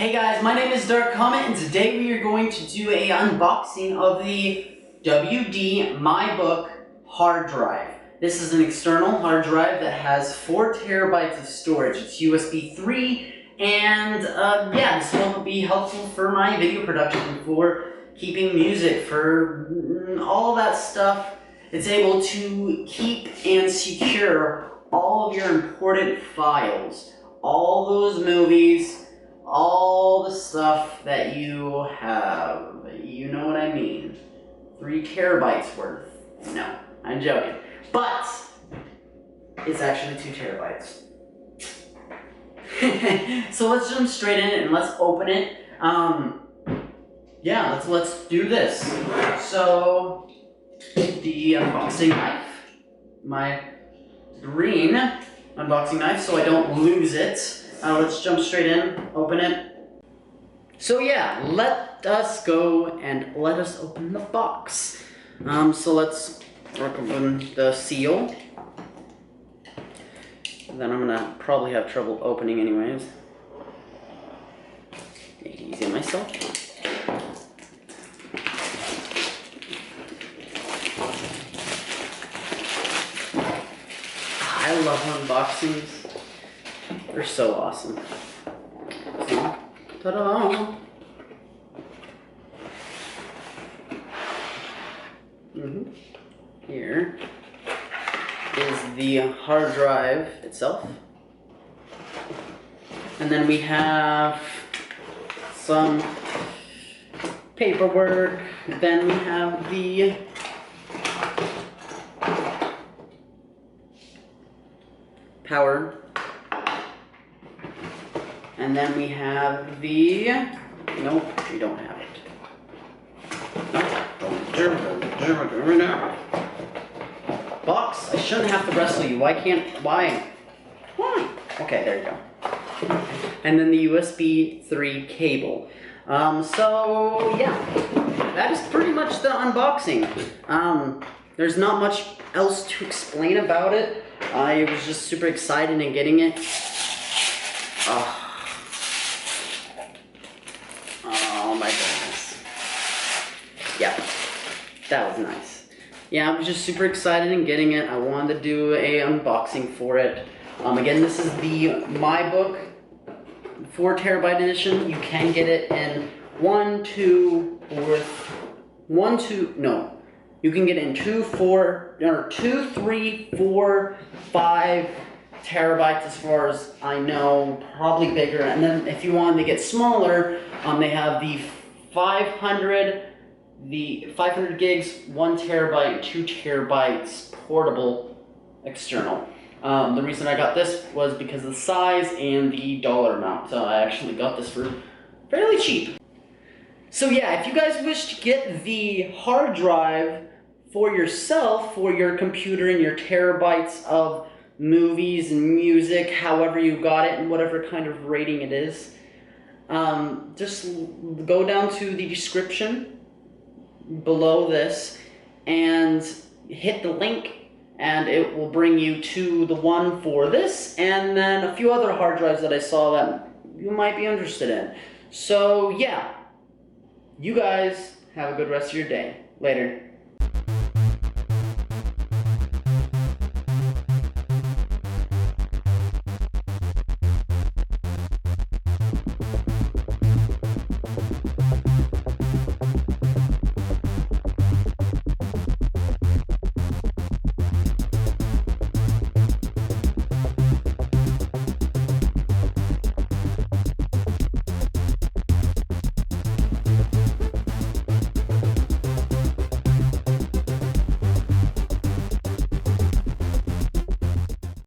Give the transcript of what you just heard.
Hey guys, my name is DarkComet, and today we are going to do an unboxing of the WD MyBook hard drive. This is an external hard drive that has 4 terabytes of storage. It's USB 3, and yeah, this will be helpful for my video production, for keeping music, for all that stuff. It's able to keep and secure all of your important files, all those movies, all the stuff that you have. You know what I mean. 3 terabytes worth. No, I'm joking. But it's actually 2 terabytes. So let's jump straight in and let's open it. Yeah, let's do this. So the unboxing knife, my green unboxing knife, so I don't lose it. Let's jump straight in, open it. So yeah, let us go and let us open the box. So let's open the seal. Then I'm gonna probably have trouble opening anyways. Take it easy on myself. I love unboxings. They're so awesome. So, ta-da! Here is the hard drive itself. And then we have some paperwork. Then we have the power. And then we have the, nope, we don't have it. Box, I shouldn't have to wrestle you. Why? Okay, there you go. And then the USB 3 cable. So yeah, that is pretty much the unboxing. There's not much else to explain about it. I was just super excited in getting it. Oh my goodness. Yeah, that was nice. Yeah, I was just super excited in getting it. I wanted to do a unboxing for it. Again, this is the MyBook 4 terabyte edition. You can get it in you can get it in 2, 3, 4, 5 terabytes as far as I know, probably bigger. And then if you wanted to get smaller, they have the 500 gigs, 1 terabyte, 2 terabytes portable external. The reason I got this was because of the size and the dollar amount. I actually got this for fairly cheap. So yeah, if you guys wish to get the hard drive for yourself, for your computer and your terabytes of movies and music, however you got it and whatever kind of rating it is, just go down to the description below this and hit the link, and it will bring you to the one for this and then a few other hard drives that I saw that you might be interested in. So yeah, you guys have a good rest of your day. Later.